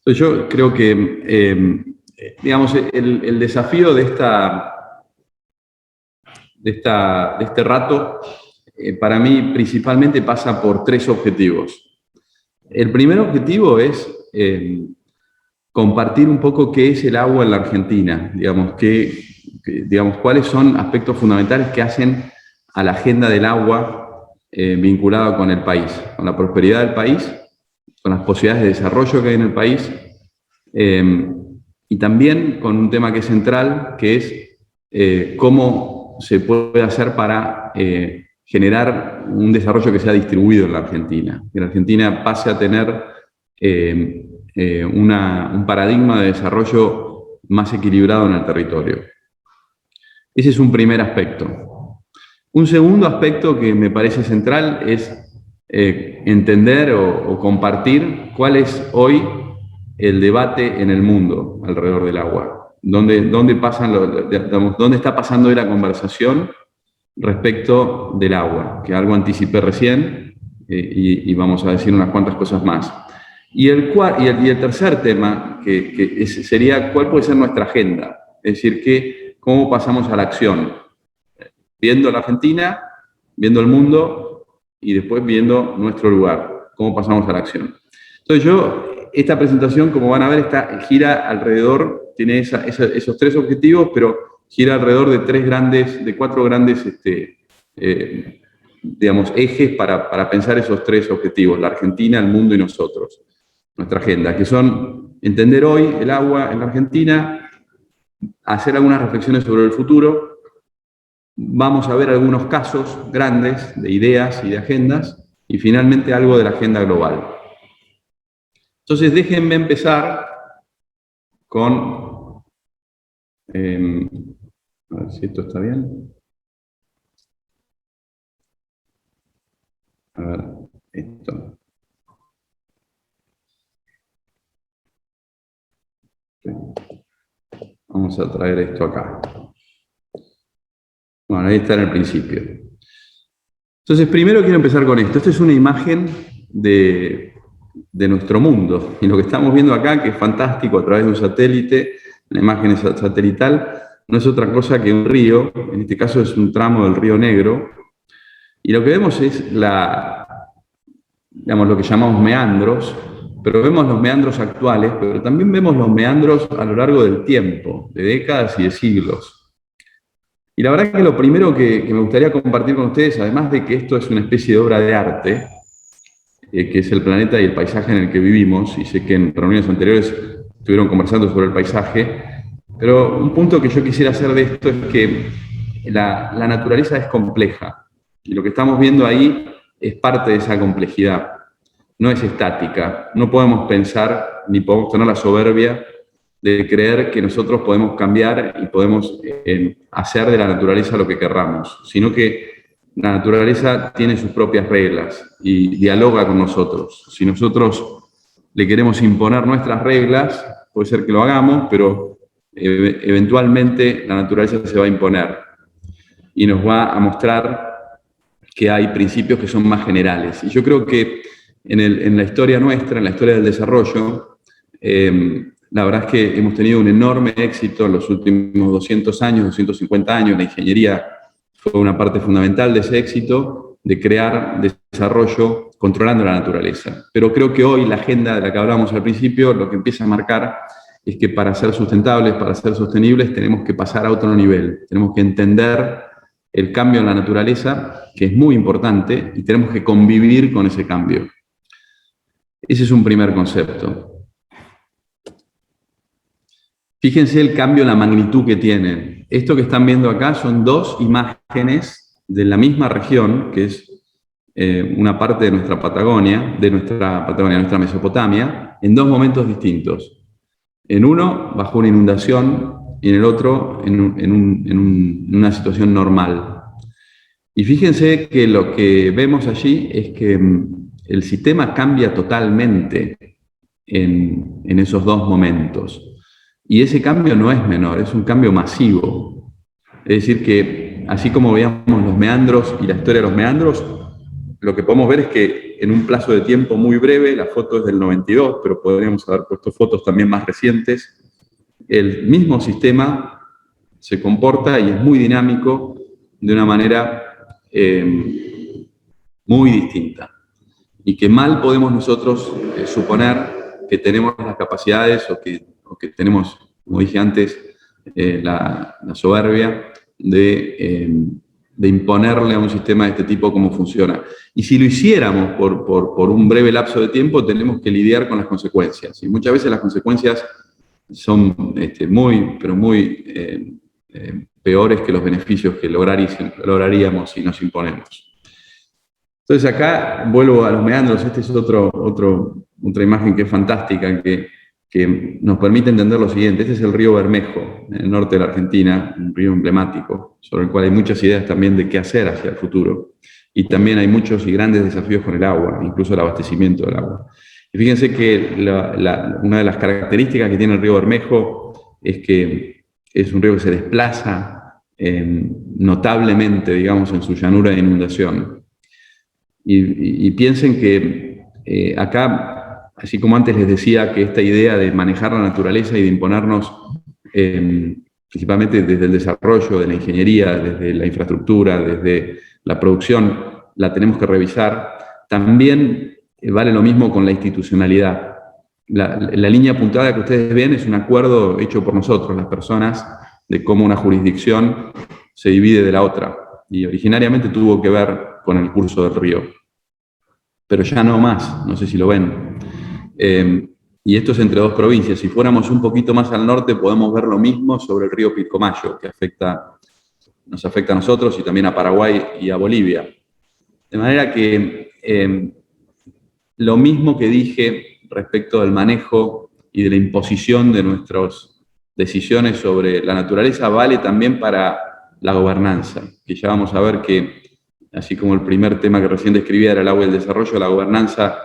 Entonces yo creo que, digamos, el desafío de este rato, para mí principalmente pasa por tres objetivos. El primer objetivo es compartir un poco qué es el agua en la Argentina, digamos, digamos, cuáles son aspectos fundamentales que hacen a la agenda del agua vinculada con el país, con la prosperidad del país, con las posibilidades de desarrollo que hay en el país, y también con un tema que es central, que es cómo se puede hacer para generar un desarrollo que sea distribuido en la Argentina, que la Argentina pase a tener un paradigma de desarrollo más equilibrado en el territorio. Ese es un primer aspecto. Un segundo aspecto que me parece central es entender o compartir cuál es hoy el debate en el mundo alrededor del agua. ¿Dónde está pasando hoy la conversación respecto del agua? Que algo anticipé recién y vamos a decir unas cuantas cosas más. Y el tercer tema sería cuál puede ser nuestra agenda. Es decir, cómo pasamos a la acción. Viendo la Argentina, viendo el mundo y después viendo nuestro lugar. Cómo pasamos a la acción. Entonces esta presentación, como van a ver, gira alrededor, tiene esos tres objetivos, pero gira alrededor de cuatro grandes digamos, ejes para pensar esos tres objetivos: la Argentina, el mundo y nosotros. Nuestra agenda, que son entender hoy el agua en la Argentina, hacer algunas reflexiones sobre el futuro, vamos a ver algunos casos grandes de ideas y de agendas, y finalmente algo de la agenda global. Entonces déjenme empezar con... a ver si esto está bien. A ver, esto. Vamos a traer esto acá. Bueno, ahí está en el principio. Entonces, primero quiero empezar con esto. Esta es una imagen de nuestro mundo. Y lo que estamos viendo acá, que es fantástico a través de un satélite, la imagen es satelital, no es otra cosa que un río. En este caso es un tramo del río Negro. Y lo que vemos es digamos, lo que llamamos meandros, pero vemos los meandros actuales, pero también vemos los meandros a lo largo del tiempo, de décadas y de siglos. Y la verdad que lo primero que me gustaría compartir con ustedes, además de que esto es una especie de obra de arte, que es el planeta y el paisaje en el que vivimos, y sé que en reuniones anteriores estuvieron conversando sobre el paisaje, pero un punto que yo quisiera hacer de esto es que la naturaleza es compleja, y lo que estamos viendo ahí es parte de esa complejidad. No es estática, no podemos pensar ni podemos tener la soberbia de creer que nosotros podemos cambiar y podemos hacer de la naturaleza lo que querramos, sino que la naturaleza tiene sus propias reglas y dialoga con nosotros. Si nosotros le queremos imponer nuestras reglas, puede ser que lo hagamos, pero eventualmente la naturaleza se va a imponer y nos va a mostrar que hay principios que son más generales. Y yo creo que en la historia nuestra, en la historia del desarrollo, la verdad es que hemos tenido un enorme éxito en los últimos 200 años, 250 años. La ingeniería fue una parte fundamental de ese éxito, de crear desarrollo controlando la naturaleza. Pero creo que hoy la agenda de la que hablamos al principio, lo que empieza a marcar es que para ser sustentables, para ser sostenibles, tenemos que pasar a otro nivel. Tenemos que entender el cambio en la naturaleza, que es muy importante, y tenemos que convivir con ese cambio. Ese es un primer concepto. Fíjense el cambio, la magnitud que tienen. Esto que están viendo acá son dos imágenes de la misma región, que es una parte de nuestra Patagonia, nuestra Mesopotamia, en dos momentos distintos. En uno, bajo una inundación, y en el otro, en una situación normal. Y fíjense que lo que vemos allí es que el sistema cambia totalmente en esos dos momentos. Y ese cambio no es menor, es un cambio masivo. Es decir que, así como veíamos los meandros y la historia de los meandros, lo que podemos ver es que en un plazo de tiempo muy breve, la foto es del 92, pero podríamos haber puesto fotos también más recientes, el mismo sistema se comporta y es muy dinámico de una manera muy distinta. Y que mal podemos nosotros suponer que tenemos las capacidades o que tenemos, como dije antes, la soberbia de imponerle a un sistema de este tipo cómo funciona. Y si lo hiciéramos por un breve lapso de tiempo, tenemos que lidiar con las consecuencias. Y muchas veces las consecuencias son muy, pero muy peores que los beneficios que lograríamos si nos imponemos. Entonces acá vuelvo a los meandros. Esta es otra imagen que es fantástica, que nos permite entender lo siguiente. Este es el río Bermejo, en el norte de la Argentina, un río emblemático, sobre el cual hay muchas ideas también de qué hacer hacia el futuro. Y también hay muchos y grandes desafíos con el agua, incluso el abastecimiento del agua. Y fíjense que una de las características que tiene el río Bermejo es que es un río que se desplaza notablemente, digamos, en su llanura de inundación. Y piensen que acá, así como antes les decía que esta idea de manejar la naturaleza y de imponernos, principalmente desde el desarrollo de la ingeniería, desde la infraestructura, desde la producción, la tenemos que revisar, también vale lo mismo con la institucionalidad. La línea apuntada que ustedes ven es un acuerdo hecho por nosotros, las personas, de cómo una jurisdicción se divide de la otra. Y originariamente tuvo que ver con el curso del río. Pero ya no más, no sé si lo ven. Y esto es entre dos provincias. Si fuéramos un poquito más al norte, podemos ver lo mismo sobre el río Pilcomayo, que nos afecta a nosotros y también a Paraguay y a Bolivia. De manera que lo mismo que dije respecto del manejo y de la imposición de nuestras decisiones sobre la naturaleza vale también para la gobernanza, que ya vamos a ver que, así como el primer tema que recién describía era el agua y el desarrollo, la gobernanza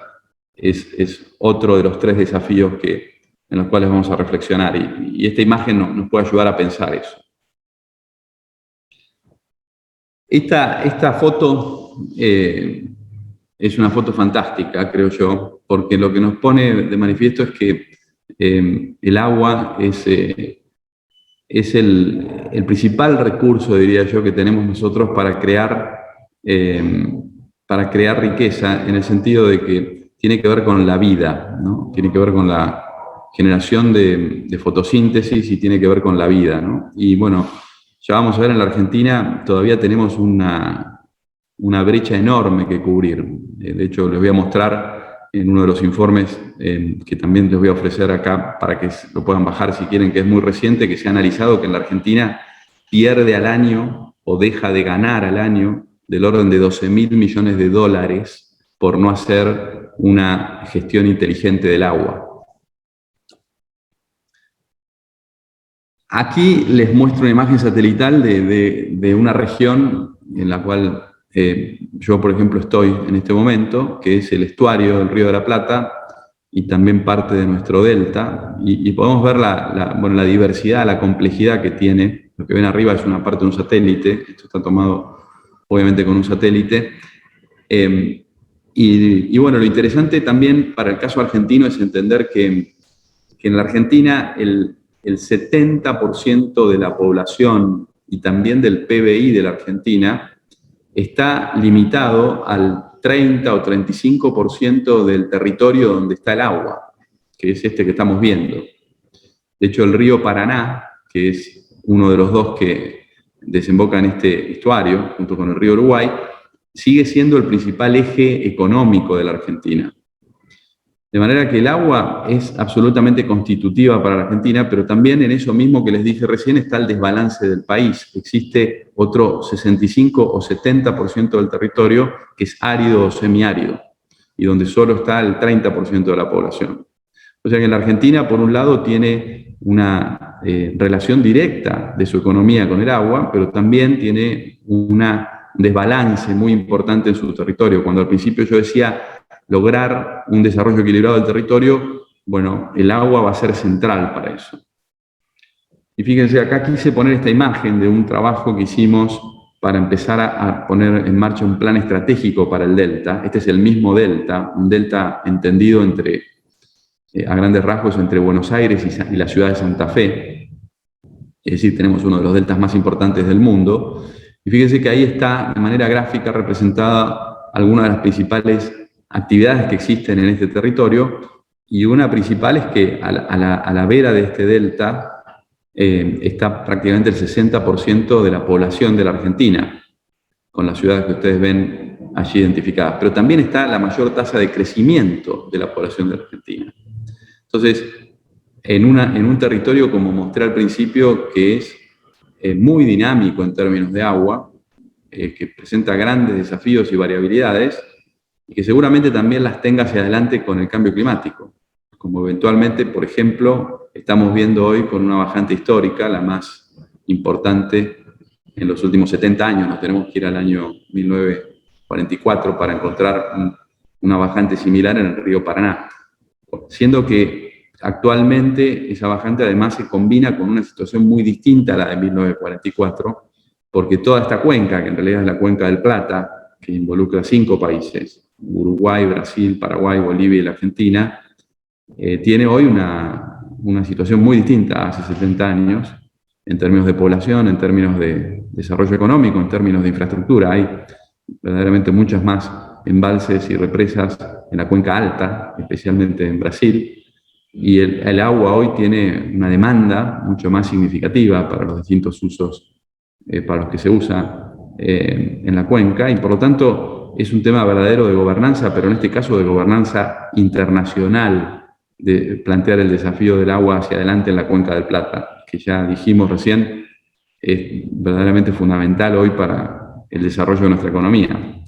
es otro de los tres desafíos en los cuales vamos a reflexionar. Y esta imagen nos puede ayudar a pensar eso. Esta foto es una foto fantástica, creo yo, porque lo que nos pone de manifiesto es que el agua es el principal recurso, diría yo, que tenemos nosotros para crear riqueza, en el sentido de que tiene que ver con la vida, ¿no? Tiene que ver con la generación de fotosíntesis y tiene que ver con la vida, ¿no? Y bueno, ya vamos a ver, en la Argentina todavía tenemos una brecha enorme que cubrir. De hecho, les voy a mostrar en uno de los informes que también les voy a ofrecer acá para que lo puedan bajar si quieren, que es muy reciente, que se ha analizado que en la Argentina pierde al año o deja de ganar al año del orden de 12.000 millones de dólares por no hacer una gestión inteligente del agua. Aquí les muestro una imagen satelital de una región en la cual yo, por ejemplo, estoy en este momento, que es el estuario del Río de la Plata y también parte de nuestro delta, y podemos ver la diversidad, la complejidad que tiene. Lo que ven arriba es una parte de un satélite, esto está tomado obviamente con un satélite, y bueno, lo interesante también para el caso argentino es entender que en la Argentina el 70% de la población y también del PBI de la Argentina está limitado al 30 o 35% del territorio donde está el agua, que es este que estamos viendo. De hecho, el río Paraná, que es uno de los dos que desemboca en este estuario, junto con el río Uruguay, sigue siendo el principal eje económico de la Argentina. De manera que el agua es absolutamente constitutiva para la Argentina, pero también en eso mismo que les dije recién está el desbalance del país. Existe otro 65 o 70% del territorio que es árido o semiárido, y donde solo está el 30% de la población. O sea que la Argentina, por un lado, tiene una relación directa de su economía con el agua, pero también tiene un desbalance muy importante en su territorio. Cuando al principio yo decía lograr un desarrollo equilibrado del territorio, bueno, el agua va a ser central para eso. Y fíjense, acá quise poner esta imagen de un trabajo que hicimos para empezar a poner en marcha un plan estratégico para el delta. Este es el mismo delta, un delta entendido a grandes rasgos entre Buenos Aires y la ciudad de Santa Fe. Es decir, tenemos uno de los deltas más importantes del mundo. Y fíjense que ahí está de manera gráfica representada algunas de las principales actividades que existen en este territorio, y una principal es que a la vera de este delta está prácticamente el 60% de la población de la Argentina, con las ciudades que ustedes ven allí identificadas. Pero también está la mayor tasa de crecimiento de la población de la Argentina. Entonces, en un territorio, como mostré al principio, que es muy dinámico en términos de agua, que presenta grandes desafíos y variabilidades, y que seguramente también las tenga hacia adelante con el cambio climático, como eventualmente, por ejemplo, estamos viendo hoy con una bajante histórica, la más importante en los últimos 70 años. Nos tenemos que ir al año 1944 para encontrar una bajante similar en el río Paraná, siendo que actualmente esa bajante además se combina con una situación muy distinta a la de 1944, porque toda esta cuenca, que en realidad es la cuenca del Plata, que involucra 5 países, Uruguay, Brasil, Paraguay, Bolivia y la Argentina, tiene hoy una situación muy distinta a hace 70 años, en términos de población, en términos de desarrollo económico, en términos de infraestructura. Hay verdaderamente muchas más embalses y represas en la cuenca alta, especialmente en Brasil, y el agua hoy tiene una demanda mucho más significativa para los distintos usos para los que se usa en la cuenca, y por lo tanto es un tema verdadero de gobernanza, pero en este caso de gobernanza internacional, de plantear el desafío del agua hacia adelante en la cuenca del Plata, que ya dijimos recién, es verdaderamente fundamental hoy para el desarrollo de nuestra economía.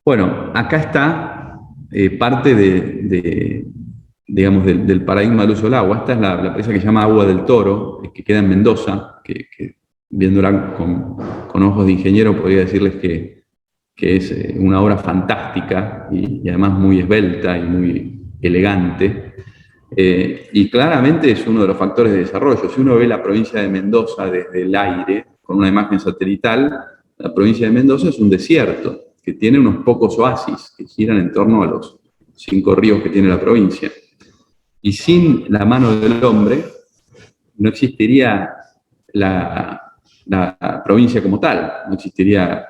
Bueno, acá está parte digamos, del paradigma del uso del agua. Esta es la presa que se llama Agua del Toro, que queda en Mendoza, que viéndola con ojos de ingeniero podría decirles que es una obra fantástica y además muy esbelta y muy elegante. Y claramente es uno de los factores de desarrollo. Si uno ve la provincia de Mendoza desde el aire, con una imagen satelital, la provincia de Mendoza es un desierto que tiene unos pocos oasis que giran en torno a los 5 ríos que tiene la provincia. Y sin la mano del hombre no existiría la provincia como tal, no existiría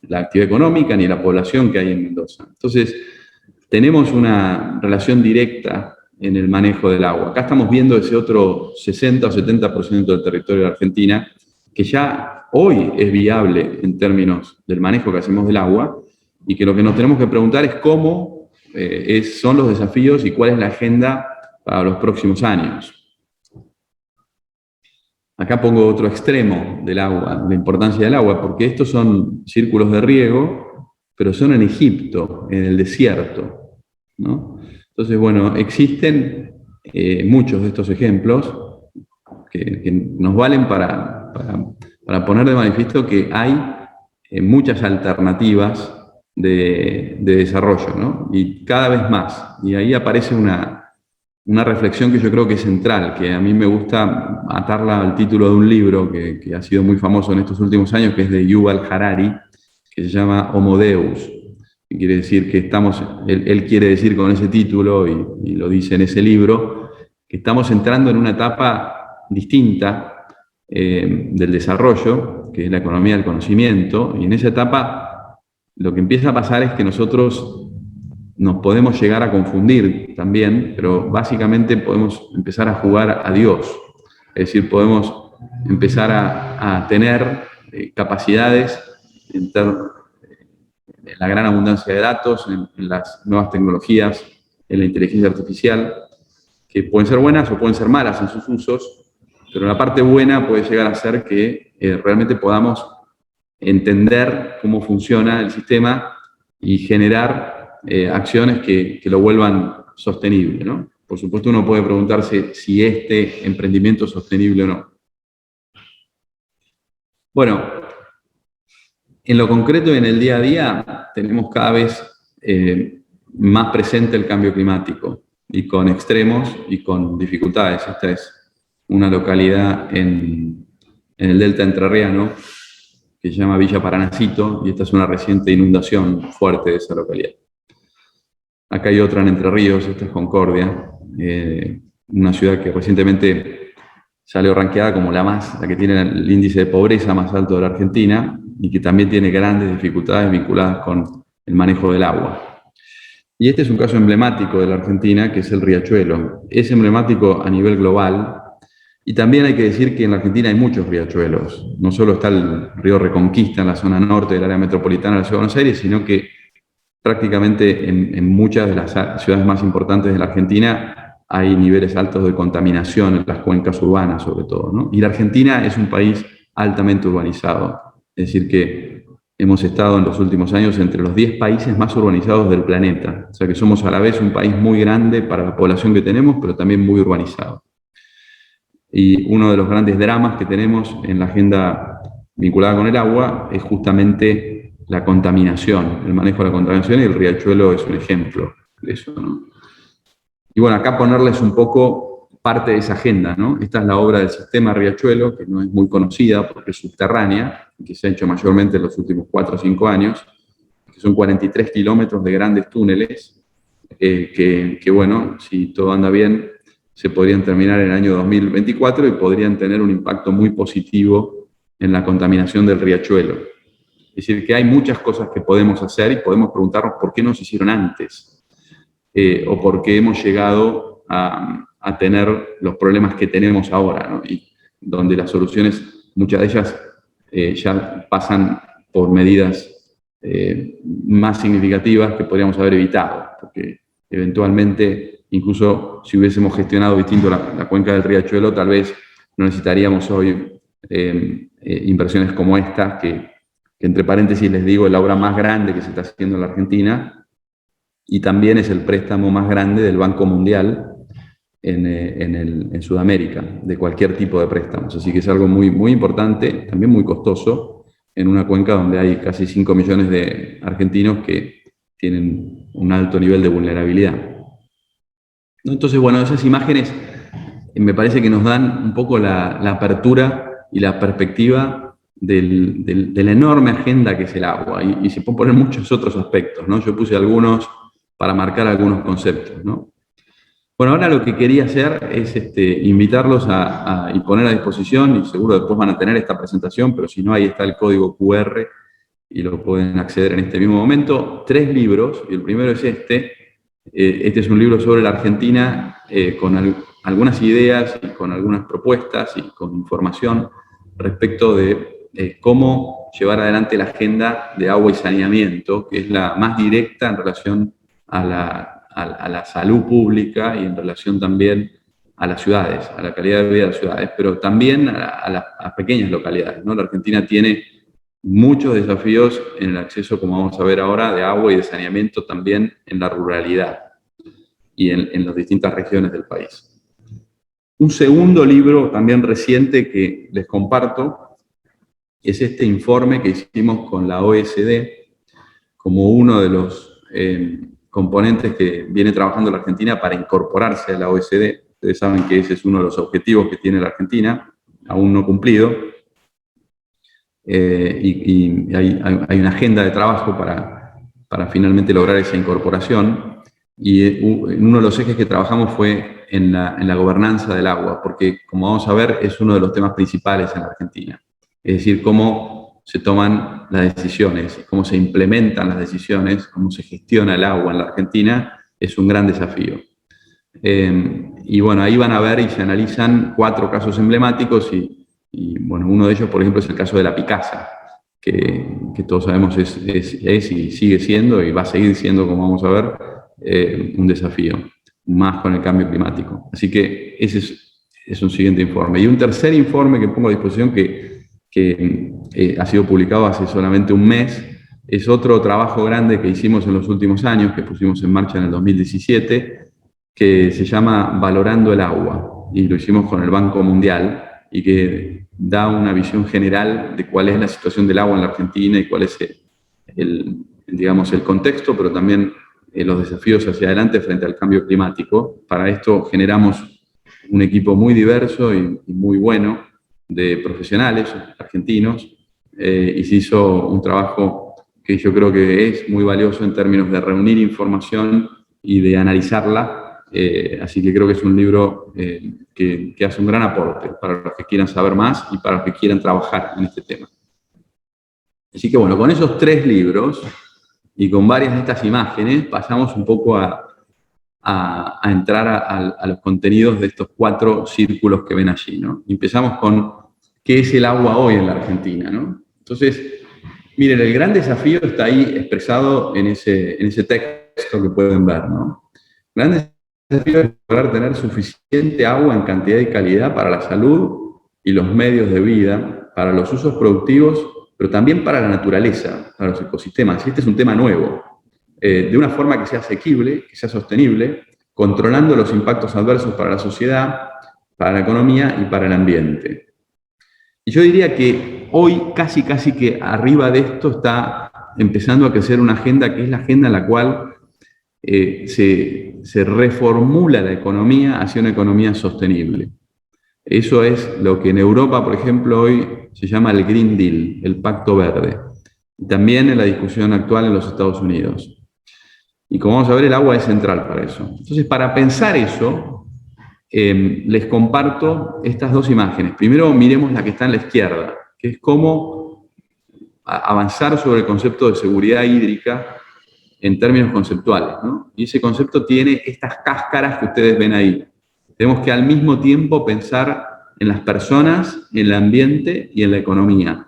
la actividad económica ni la población que hay en Mendoza. Entonces, tenemos una relación directa en el manejo del agua. Acá estamos viendo ese otro 60 o 70% del territorio de Argentina, que ya hoy es viable en términos del manejo que hacemos del agua, y que lo que nos tenemos que preguntar es cómo son los desafíos y cuál es la agenda para los próximos años. Acá pongo otro extremo del agua, la importancia del agua, porque estos son círculos de riego, pero son en Egipto, en el desierto, ¿no? Entonces, bueno, existen muchos de estos ejemplos que nos valen para poner de manifiesto que hay muchas alternativas de desarrollo, ¿no? Y cada vez más. Y ahí aparece una reflexión que yo creo que es central, que a mí me gusta atarla al título de un libro que ha sido muy famoso en estos últimos años, que es de Yuval Harari, que se llama Homo Deus, que quiere decir que él quiere decir con ese título, y lo dice en ese libro, que estamos entrando en una etapa distinta del desarrollo, que es la economía del conocimiento, y en esa etapa lo que empieza a pasar es que nosotros nos podemos llegar a confundir también, pero básicamente podemos empezar a jugar a Dios. Es decir, podemos empezar a tener capacidades en la gran abundancia de datos, en las nuevas tecnologías, en la inteligencia artificial, que pueden ser buenas o pueden ser malas en sus usos, pero la parte buena puede llegar a ser que realmente podamos entender cómo funciona el sistema y generar acciones que lo vuelvan sostenible, ¿no? Por supuesto, uno puede preguntarse si este emprendimiento es sostenible o no. Bueno, en lo concreto y en el día a día tenemos cada vez más presente el cambio climático, y con extremos y con dificultades. Esta es una localidad en en el delta entrerriano, que se llama Villa Paranacito, y esta es una reciente inundación fuerte de esa localidad. Acá hay otra en Entre Ríos, esta es Concordia, una ciudad que recientemente salió rankeada como la que tiene el índice de pobreza más alto de la Argentina y que también tiene grandes dificultades vinculadas con el manejo del agua. Y este es un caso emblemático de la Argentina, que es el riachuelo. Es emblemático a nivel global y también hay que decir que en la Argentina hay muchos riachuelos. No solo está el río Reconquista en la zona norte del área metropolitana de la Ciudad de Buenos Aires, sino que prácticamente en muchas de las ciudades más importantes de la Argentina hay niveles altos de contaminación en las cuencas urbanas, sobre todo, ¿no? Y la Argentina es un país altamente urbanizado. Es decir, que hemos estado en los últimos años entre los 10 países más urbanizados del planeta. O sea que somos a la vez un país muy grande para la población que tenemos, pero también muy urbanizado. Y uno de los grandes dramas que tenemos en la agenda vinculada con el agua es justamente la contaminación, el manejo de la contaminación, y el riachuelo es un ejemplo de eso, ¿no? Y bueno, acá ponerles un poco parte de esa agenda, ¿no? Esta es la obra del sistema Riachuelo, que no es muy conocida porque es subterránea, que se ha hecho mayormente en los últimos 4 o 5 años, que son 43 kilómetros de grandes túneles, que bueno, si todo anda bien, se podrían terminar en el año 2024 y podrían tener un impacto muy positivo en la contaminación del riachuelo. Es decir, que hay muchas cosas que podemos hacer y podemos preguntarnos por qué no se hicieron antes. O por qué hemos llegado a tener los problemas que tenemos ahora, ¿no? Y donde las soluciones, muchas de ellas, ya pasan por medidas más significativas que podríamos haber evitado, porque eventualmente, incluso si hubiésemos gestionado distinto la cuenca del riachuelo, tal vez no necesitaríamos hoy inversiones como estas, que entre paréntesis les digo, es la obra más grande que se está haciendo en la Argentina, y también es el préstamo más grande del Banco Mundial en Sudamérica, de cualquier tipo de préstamos. Así que es algo muy, muy importante, también muy costoso, en una cuenca donde hay casi 5 millones de argentinos que tienen un alto nivel de vulnerabilidad. Entonces, bueno, esas imágenes me parece que nos dan un poco la apertura y la perspectiva de la enorme agenda que es el agua. Y se pueden poner muchos otros aspectos, ¿no? Yo puse algunos para marcar algunos conceptos, ¿no? Bueno, ahora lo que quería hacer es invitarlos y poner a disposición, y seguro después van a tener esta presentación, pero si no, ahí está el código QR y lo pueden acceder en este mismo momento, 3 libros, y el primero es este. Este es un libro sobre la Argentina con algunas ideas y con algunas propuestas y con información respecto de cómo llevar adelante la agenda de agua y saneamiento, que es la más directa en relación a la salud pública y en relación también a las ciudades, a la calidad de vida de las ciudades, pero también a las pequeñas localidades, ¿no? La Argentina tiene muchos desafíos en el acceso, como vamos a ver ahora, de agua y de saneamiento también en la ruralidad y en las distintas regiones del país. Un segundo libro también reciente que les comparto es este informe que hicimos con la OECD como uno de los componentes que viene trabajando la Argentina para incorporarse a la OECD. Ustedes saben que ese es uno de los objetivos que tiene la Argentina, aún no cumplido. Y hay una agenda de trabajo para finalmente lograr esa incorporación. Y uno de los ejes que trabajamos fue en la gobernanza del agua, porque, como vamos a ver, es uno de los temas principales en la Argentina. Es decir, cómo se toman las decisiones, cómo se implementan las decisiones, cómo se gestiona el agua en la Argentina, es un gran desafío. Y bueno, ahí van a ver y se analizan 4 casos emblemáticos y bueno, uno de ellos, por ejemplo, es el caso de la Picasa, que todos sabemos es y sigue siendo y va a seguir siendo, como vamos a ver, un desafío, más con el cambio climático. Así que ese es un siguiente informe. Y un tercer informe que pongo a disposición que ha sido publicado hace solamente un mes, es otro trabajo grande que hicimos en los últimos años, que pusimos en marcha en el 2017, que se llama Valorando el Agua, y lo hicimos con el Banco Mundial, y que da una visión general de cuál es la situación del agua en la Argentina y cuál es digamos, el contexto, pero también los desafíos hacia adelante frente al cambio climático. Para esto generamos un equipo muy diverso y muy bueno, de profesionales argentinos, y se hizo un trabajo que yo creo que es muy valioso en términos de reunir información y de analizarla, así que creo que es un libro que hace un gran aporte para los que quieran saber más y para los que quieran trabajar en este tema. Así que bueno, con esos 3 libros y con varias de estas imágenes pasamos un poco a entrar a los contenidos de estos 4 círculos que ven allí, ¿no? Empezamos con qué es el agua hoy en la Argentina, ¿no? Entonces, miren, el gran desafío está ahí expresado en ese texto que pueden ver, ¿no? El gran desafío es poder tener suficiente agua en cantidad y calidad para la salud y los medios de vida, para los usos productivos, pero también para la naturaleza, para los ecosistemas. Este es un tema nuevo. De una forma que sea asequible, que sea sostenible, controlando los impactos adversos para la sociedad, para la economía y para el ambiente. Y yo diría que hoy casi que arriba de esto está empezando a crecer una agenda que es la agenda en la cual se reformula la economía hacia una economía sostenible. Eso es lo que en Europa, por ejemplo, hoy se llama el Green Deal, el Pacto Verde. Y también en la discusión actual en los Estados Unidos. Y como vamos a ver, el agua es central para eso. Entonces, para pensar eso, les comparto estas 2 imágenes. Primero, miremos la que está en la izquierda, que es cómo avanzar sobre el concepto de seguridad hídrica en términos conceptuales, ¿no? Y ese concepto tiene estas cáscaras que ustedes ven ahí. Tenemos que al mismo tiempo pensar en las personas, en el ambiente y en la economía.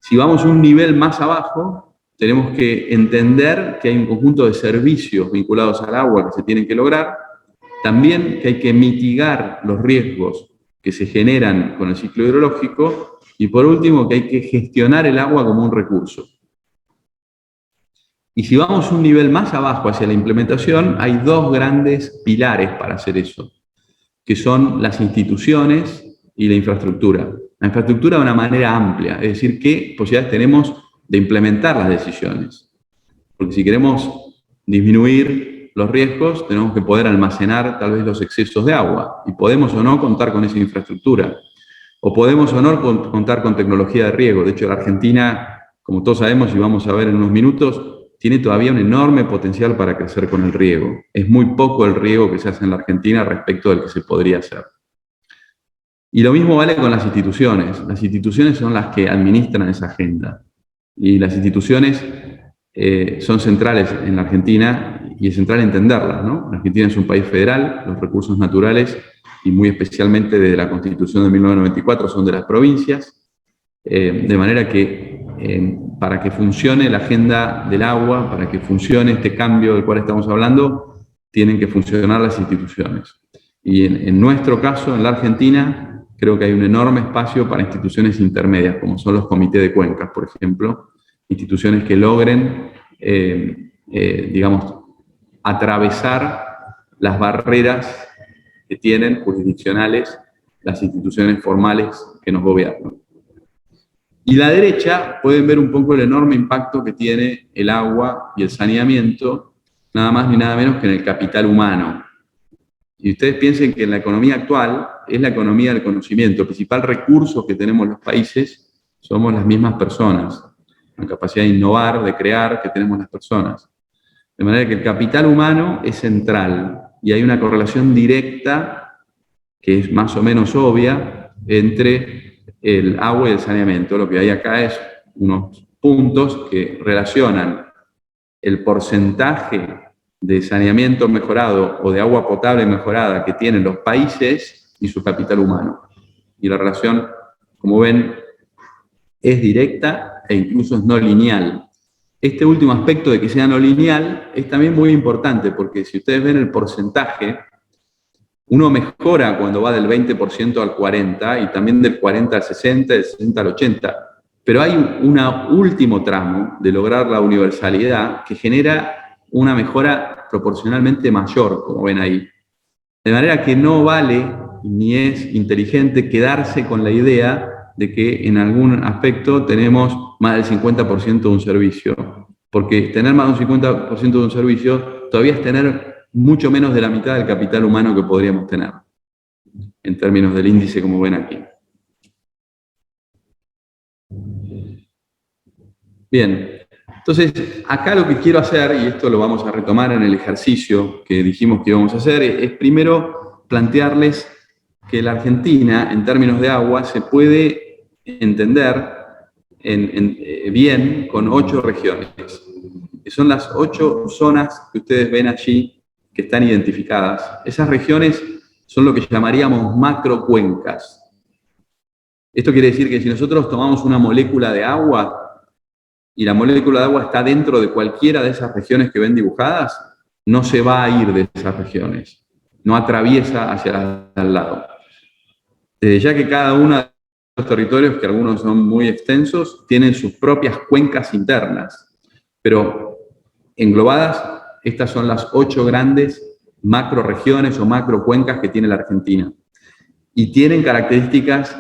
Si vamos un nivel más abajo, tenemos que entender que hay un conjunto de servicios vinculados al agua que se tienen que lograr, también que hay que mitigar los riesgos que se generan con el ciclo hidrológico y por último que hay que gestionar el agua como un recurso. Y si vamos un nivel más abajo hacia la implementación, hay 2 grandes pilares para hacer eso, que son las instituciones y la infraestructura. La infraestructura de una manera amplia, es decir, qué posibilidades tenemos de implementar las decisiones. Porque si queremos disminuir los riesgos, tenemos que poder almacenar tal vez los excesos de agua. Y podemos o no contar con esa infraestructura. O podemos o no contar con tecnología de riego. De hecho, la Argentina, como todos sabemos y vamos a ver en unos minutos, tiene todavía un enorme potencial para crecer con el riego. Es muy poco el riego que se hace en la Argentina respecto del que se podría hacer. Y lo mismo vale con las instituciones. Las instituciones son las que administran esa agenda. Y las instituciones son centrales en la Argentina y es central entenderlas, ¿no? La Argentina es un país federal, los recursos naturales, y muy especialmente desde la Constitución de 1994, son de las provincias, de manera que para que funcione la agenda del agua, para que funcione este cambio del cual estamos hablando, tienen que funcionar las instituciones. Y en nuestro caso, en la Argentina, creo que hay un enorme espacio para instituciones intermedias, como son los comités de cuencas, por ejemplo, instituciones que logren, digamos, atravesar las barreras que tienen jurisdiccionales las instituciones formales que nos gobiernan. Y la derecha pueden ver un poco el enorme impacto que tiene el agua y el saneamiento, nada más ni nada menos que en el capital humano. Y ustedes piensen que en la economía actual es la economía del conocimiento. El principal recurso que tenemos los países somos las mismas personas, la capacidad de innovar, de crear que tenemos las personas. De manera que el capital humano es central y hay una correlación directa, que es más o menos obvia, entre el agua y el saneamiento. Lo que hay acá es unos puntos que relacionan el porcentaje de saneamiento mejorado o de agua potable mejorada que tienen los países y su capital humano. Y la relación, como ven, es directa e incluso es no lineal. Este último aspecto de que sea no lineal es también muy importante porque si ustedes ven el porcentaje, uno mejora cuando va del 20% al 40% y también del 40 al 60%, del 60 al 80%. Pero hay un último tramo de lograr la universalidad que genera una mejora proporcionalmente mayor, como ven ahí. De manera que no vale ni es inteligente quedarse con la idea de que en algún aspecto tenemos más del 50% de un servicio. Porque tener más de un 50% de un servicio todavía es tener mucho menos de la mitad del capital humano que podríamos tener, en términos del índice como ven aquí. Bien, entonces acá lo que quiero hacer, y esto lo vamos a retomar en el ejercicio que dijimos que íbamos a hacer, es primero plantearles que la Argentina, en términos de agua, se puede entender bien con 8 regiones, que son las 8 zonas que ustedes ven allí que están identificadas. Esas regiones son lo que llamaríamos macrocuencas. Esto quiere decir que si nosotros tomamos una molécula de agua y la molécula de agua está dentro de cualquiera de esas regiones que ven dibujadas, no se va a ir de esas regiones, no atraviesa hacia las de al lado. Ya que cada uno de los territorios, que algunos son muy extensos, tienen sus propias cuencas internas, pero englobadas, estas son las 8 grandes macroregiones o macrocuencas que tiene la Argentina. Y tienen características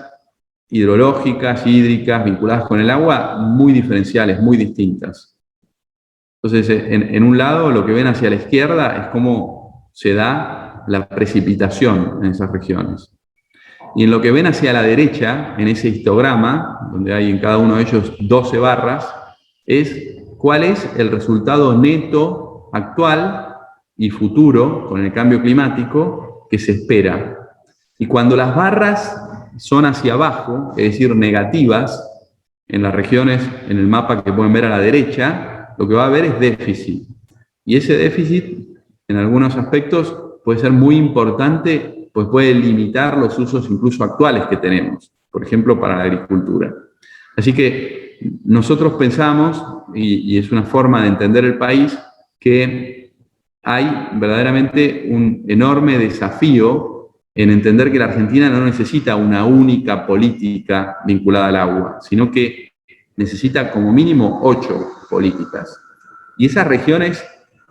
hidrológicas, hídricas, vinculadas con el agua, muy diferenciales, muy distintas. Entonces, en un lado, lo que ven hacia la izquierda es cómo se da la precipitación en esas regiones. Y en lo que ven hacia la derecha, en ese histograma, donde hay en cada uno de ellos 12 barras, es cuál es el resultado neto actual y futuro con el cambio climático que se espera. Y cuando las barras son hacia abajo, es decir, negativas, en las regiones, en el mapa que pueden ver a la derecha, lo que va a haber es déficit. Y ese déficit, en algunos aspectos, puede ser muy importante, pues puede limitar los usos incluso actuales que tenemos, por ejemplo, para la agricultura. Así que nosotros pensamos, y es una forma de entender el país, que hay verdaderamente un enorme desafío en entender que la Argentina no necesita una única política vinculada al agua, sino que necesita como mínimo 8 políticas. Y esas regiones,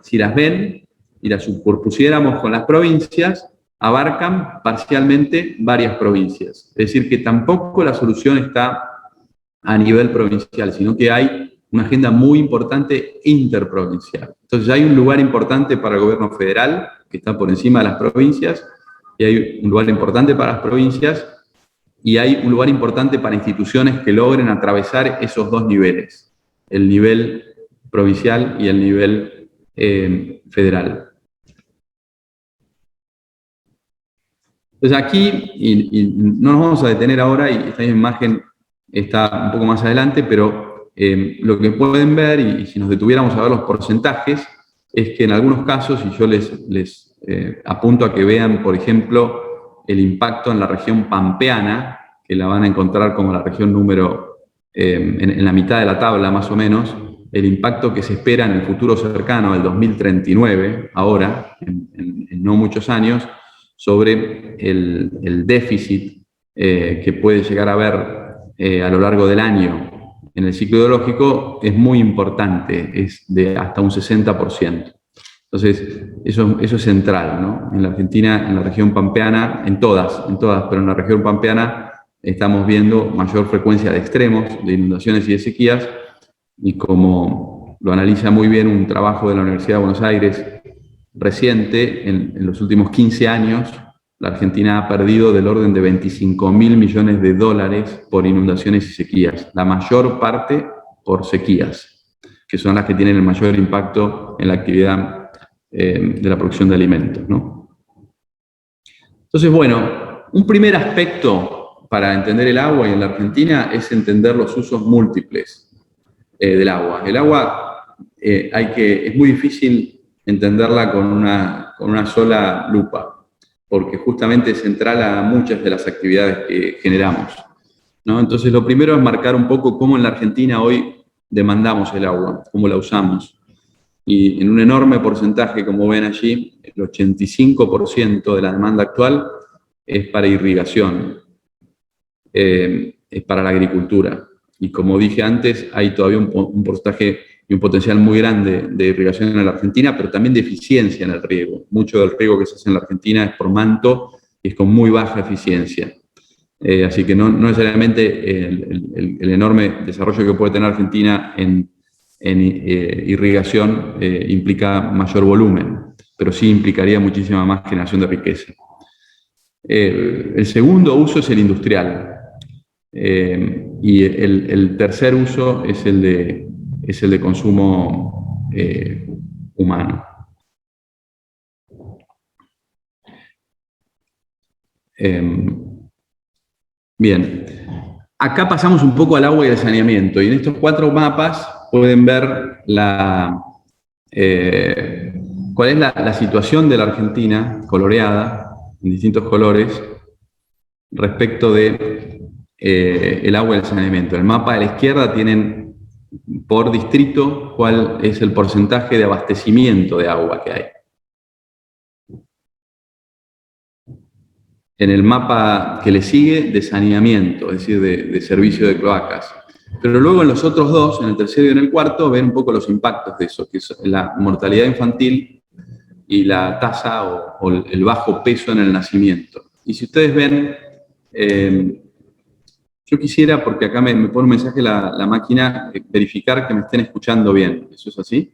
si las ven y las superpusiéramos con las provincias, abarcan parcialmente varias provincias. Es decir, que tampoco la solución está a nivel provincial, sino que hay una agenda muy importante interprovincial. Entonces hay un lugar importante para el gobierno federal, que está por encima de las provincias, y hay un lugar importante para las provincias, y hay un lugar importante para instituciones que logren atravesar esos dos niveles, el nivel provincial y el nivel federal. Entonces aquí, y no nos vamos a detener ahora, y esta imagen está un poco más adelante, pero lo que pueden ver, y si nos detuviéramos a ver los porcentajes, es que en algunos casos, y yo les apunto a que vean, por ejemplo, el impacto en la región pampeana, que la van a encontrar como la región número, en la mitad de la tabla más o menos, el impacto que se espera en el futuro cercano, el 2039, ahora, en no muchos años, sobre el déficit que puede llegar a haber a lo largo del año en el ciclo hidrológico, es muy importante, es de hasta un 60%. Entonces, eso es central, ¿no? En la Argentina, en la región pampeana, en todas, pero en la región pampeana estamos viendo mayor frecuencia de extremos, de inundaciones y de sequías, y como lo analiza muy bien un trabajo de la Universidad de Buenos Aires reciente, en los últimos 15 años, la Argentina ha perdido del orden de 25.000 millones de dólares por inundaciones y sequías, la mayor parte por sequías, que son las que tienen el mayor impacto en la actividad de la producción de alimentos, ¿no? Entonces, bueno, un primer aspecto para entender el agua y en la Argentina es entender los usos múltiples del agua. El agua es muy difícil entenderla con una sola lupa, porque justamente es central a muchas de las actividades que generamos, ¿no? Entonces, lo primero es marcar un poco cómo en la Argentina hoy demandamos el agua, cómo la usamos. Y en un enorme porcentaje, como ven allí, el 85% de la demanda actual es para irrigación, es para la agricultura. Y como dije antes, hay todavía un porcentaje y un potencial muy grande de irrigación en la Argentina, pero también de eficiencia en el riego. Mucho del riego que se hace en la Argentina es por manto y es con muy baja eficiencia. Así que no necesariamente el enorme desarrollo que puede tener Argentina en irrigación implica mayor volumen, pero sí implicaría muchísima más generación de riqueza. El segundo uso es el industrial, y el tercer uso es el de es el de consumo humano. Bien, acá pasamos un poco al agua y al saneamiento, y en estos 4 mapas pueden ver cuál es la situación de la Argentina, coloreada, en distintos colores, respecto de el agua y el saneamiento. En el mapa de la izquierda tienen por distrito cuál es el porcentaje de abastecimiento de agua que hay. En el mapa que le sigue, de saneamiento, es decir, de servicio de cloacas. Pero luego en los otros 2, en el tercero y en el cuarto, ven un poco los impactos de eso, que es la mortalidad infantil y la tasa o el bajo peso en el nacimiento. Y si ustedes ven, yo quisiera, porque acá me pone un mensaje la máquina, verificar que me estén escuchando bien. ¿Eso es así?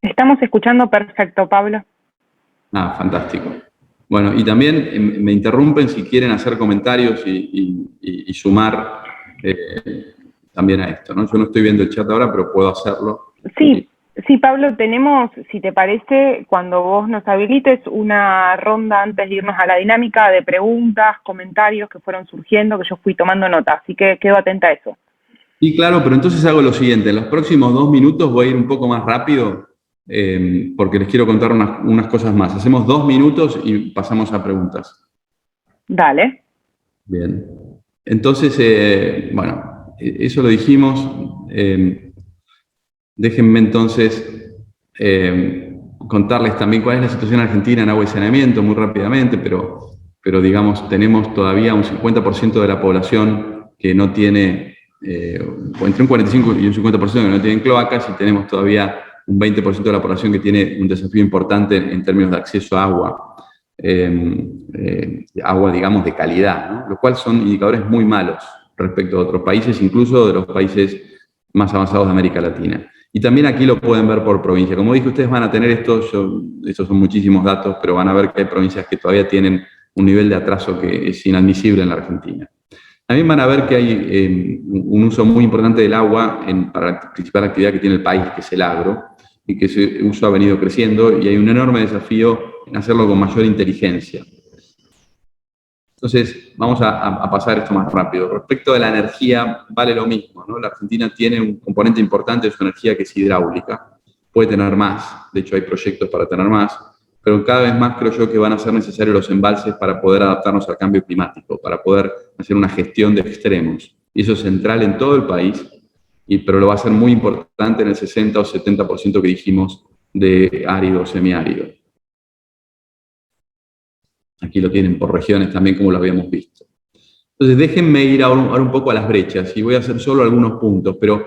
Estamos escuchando perfecto, Pablo. Ah, fantástico. Bueno, y también me interrumpen si quieren hacer comentarios y sumar también a esto, ¿no? Yo no estoy viendo el chat ahora, pero puedo hacerlo. Sí, sí, Pablo, tenemos, si te parece, cuando vos nos habilites, una ronda antes de irnos a la dinámica de preguntas, comentarios que fueron surgiendo, que yo fui tomando nota, así que quedo atenta a eso. Sí, claro, pero entonces hago lo siguiente. En los próximos 2 minutos voy a ir un poco más rápido porque les quiero contar unas cosas más. Hacemos 2 minutos y pasamos a preguntas. Dale. Bien. Entonces, bueno, eso lo dijimos. Déjenme entonces contarles también cuál es la situación argentina en agua y saneamiento muy rápidamente, pero digamos, tenemos todavía un 50% de la población que no tiene, entre un 45 y un 50% que no tienen cloacas, y tenemos todavía un 20% de la población que tiene un desafío importante en términos de acceso a agua. Agua, digamos, de calidad, ¿no? Lo cual son indicadores muy malos respecto a otros países, incluso de los países más avanzados de América Latina. Y también aquí lo pueden ver por provincia. Como dije, ustedes van a tener estos son muchísimos datos, pero van a ver que hay provincias que todavía tienen un nivel de atraso que es inadmisible en la Argentina. También van a ver que hay un uso muy importante del agua para la principal actividad que tiene el país, que es el agro, y que ese uso ha venido creciendo, y hay un enorme desafío en hacerlo con mayor inteligencia. Entonces, vamos a pasar esto más rápido. Respecto de la energía, vale lo mismo, ¿no? La Argentina tiene un componente importante de su energía que es hidráulica. Puede tener más, de hecho hay proyectos para tener más, pero cada vez más creo yo que van a ser necesarios los embalses para poder adaptarnos al cambio climático, para poder hacer una gestión de extremos. Y eso es central en todo el país, pero lo va a ser muy importante en el 60 o 70% que dijimos de árido o semiárido. Aquí lo tienen por regiones también, como lo habíamos visto. Entonces, déjenme ir ahora un poco a las brechas, y voy a hacer solo algunos puntos, pero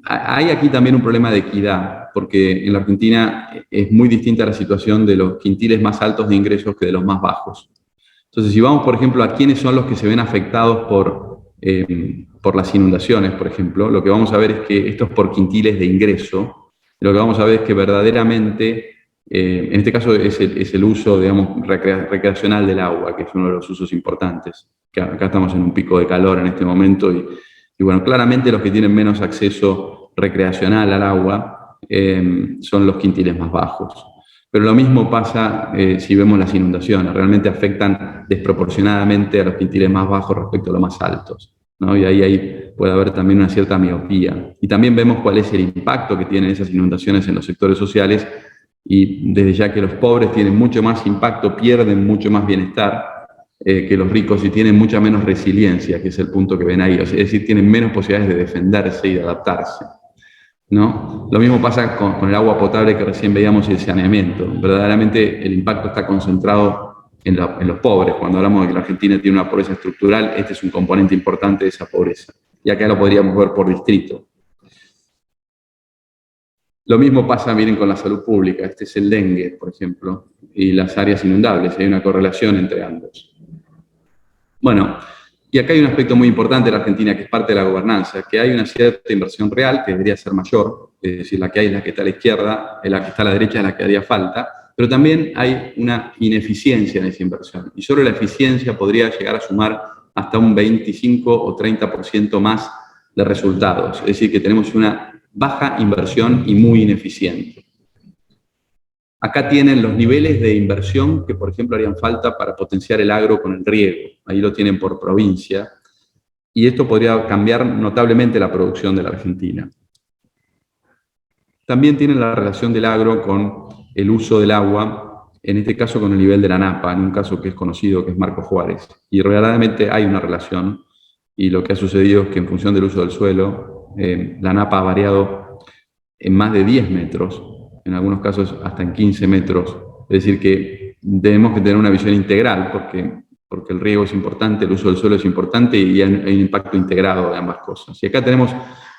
hay aquí también un problema de equidad, porque en la Argentina es muy distinta la situación de los quintiles más altos de ingresos que de los más bajos. Entonces, si vamos, por ejemplo, a quiénes son los que se ven afectados por las inundaciones, por ejemplo, lo que vamos a ver es que esto es por quintiles de ingreso. Lo que vamos a ver es que verdaderamente, en este caso es el uso, digamos, recreacional del agua, que es uno de los usos importantes. Que acá estamos en un pico de calor en este momento y bueno, claramente los que tienen menos acceso recreacional al agua son los quintiles más bajos. Pero lo mismo pasa si vemos las inundaciones. Realmente afectan desproporcionadamente a los quintiles más bajos respecto a los más altos, ¿no? Y ahí puede haber también una cierta miopía. Y también vemos cuál es el impacto que tienen esas inundaciones en los sectores sociales, y desde ya que los pobres tienen mucho más impacto, pierden mucho más bienestar que los ricos, y tienen mucha menos resiliencia, que es el punto que ven ahí. Es decir, tienen menos posibilidades de defenderse y de adaptarse, ¿no? Lo mismo pasa con el agua potable que recién veíamos y el saneamiento. Verdaderamente el impacto está concentrado en los pobres. Cuando hablamos de que la Argentina tiene una pobreza estructural, este es un componente importante de esa pobreza. Y acá lo podríamos ver por distrito. Lo mismo pasa, miren, con la salud pública. Este es el dengue, por ejemplo, y las áreas inundables. Hay una correlación entre ambos. Bueno, y acá hay un aspecto muy importante de la Argentina, que es parte de la gobernanza, que hay una cierta inversión real que debería ser mayor, es decir, la que hay es la que está a la izquierda, la que está a la derecha es la que haría falta, pero también hay una ineficiencia en esa inversión, y solo la eficiencia podría llegar a sumar hasta un 25 o 30% más de resultados. Es decir, que tenemos una baja inversión y muy ineficiente. Acá tienen los niveles de inversión que, por ejemplo, harían falta para potenciar el agro con el riego. Ahí lo tienen por provincia. Y esto podría cambiar notablemente la producción de la Argentina. También tienen la relación del agro con el uso del agua, en este caso con el nivel de la napa, en un caso que es conocido, que es Marco Juárez. Y realmente hay una relación, y lo que ha sucedido es que en función del uso del suelo, la napa ha variado en más de 10 metros, en algunos casos hasta en 15 metros. Es decir, que tenemos que tener una visión integral, porque el riego es importante, el uso del suelo es importante y hay un impacto integrado de ambas cosas. Y acá tenemos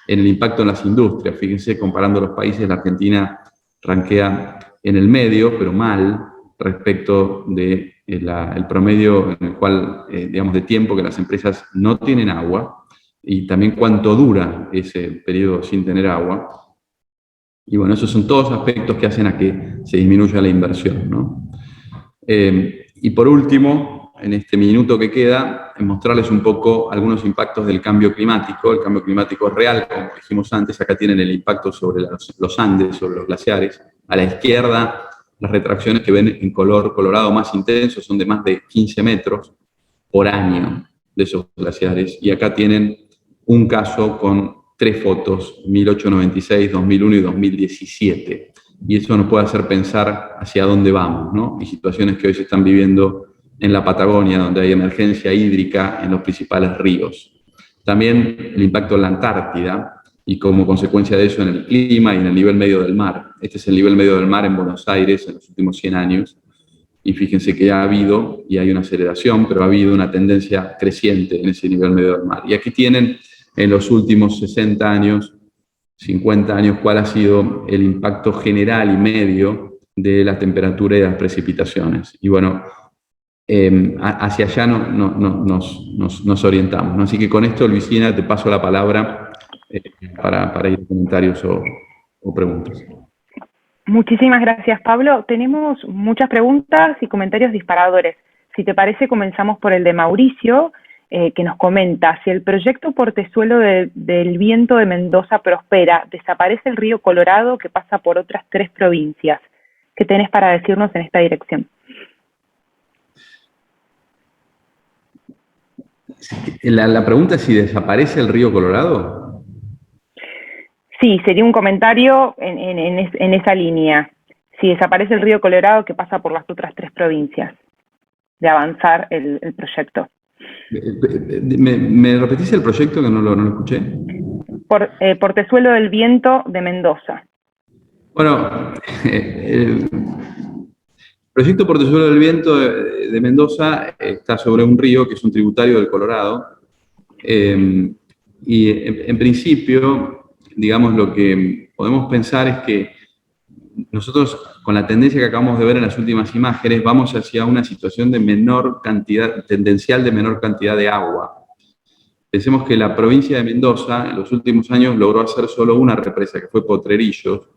en el impacto en las industrias. Fíjense, comparando los países, la Argentina rankea en el medio, pero mal, respecto del el promedio en el cual, digamos, de tiempo que las empresas no tienen agua, y también cuánto dura ese periodo sin tener agua. Y bueno, esos son todos aspectos que hacen a que se disminuya la inversión, ¿no? Y por último, en este minuto que queda, mostrarles un poco algunos impactos del cambio climático. El cambio climático es real, como dijimos antes. Acá tienen el impacto sobre los Andes, sobre los glaciares. A la izquierda, las retracciones que ven en color colorado más intenso son de más de 15 metros por año de esos glaciares. Y acá tienen un caso con 3 fotos, 1896, 2001 y 2017. Y eso nos puede hacer pensar hacia dónde vamos, ¿no? Y situaciones que hoy se están viviendo en la Patagonia, donde hay emergencia hídrica en los principales ríos. También el impacto en la Antártida y como consecuencia de eso en el clima y en el nivel medio del mar. Este es el nivel medio del mar en Buenos Aires en los últimos 100 años. Y fíjense que ya ha habido, y hay una aceleración, pero ha habido una tendencia creciente en ese nivel medio del mar. Y aquí tienen en los últimos 60 años, 50 años, cuál ha sido el impacto general y medio de la temperatura y de las precipitaciones. Y bueno, hacia allá nos orientamos, ¿no? Así que con esto, Luisina, te paso la palabra para ir a comentarios o preguntas. Muchísimas gracias, Pablo. Tenemos muchas preguntas y comentarios disparadores. Si te parece, comenzamos por el de Mauricio, que nos comenta: si el proyecto Portezuelo del Viento de Mendoza prospera, desaparece el río Colorado que pasa por otras 3 provincias. ¿Qué tenés para decirnos en esta dirección? La pregunta es si desaparece el río Colorado. Sí, sería un comentario en esa línea. Si desaparece el río Colorado que pasa por las otras 3 provincias, de avanzar el proyecto. ¿Me repetís el proyecto que no lo escuché? Portezuelo del Viento de Mendoza. Bueno, el proyecto Portezuelo del Viento de Mendoza está sobre un río que es un tributario del Colorado. Y en principio, digamos, lo que podemos pensar es que nosotros, con la tendencia que acabamos de ver en las últimas imágenes, vamos hacia una situación de menor cantidad, tendencial de menor cantidad de agua. Pensemos que la provincia de Mendoza en los últimos años logró hacer solo una represa, que fue Potrerillos,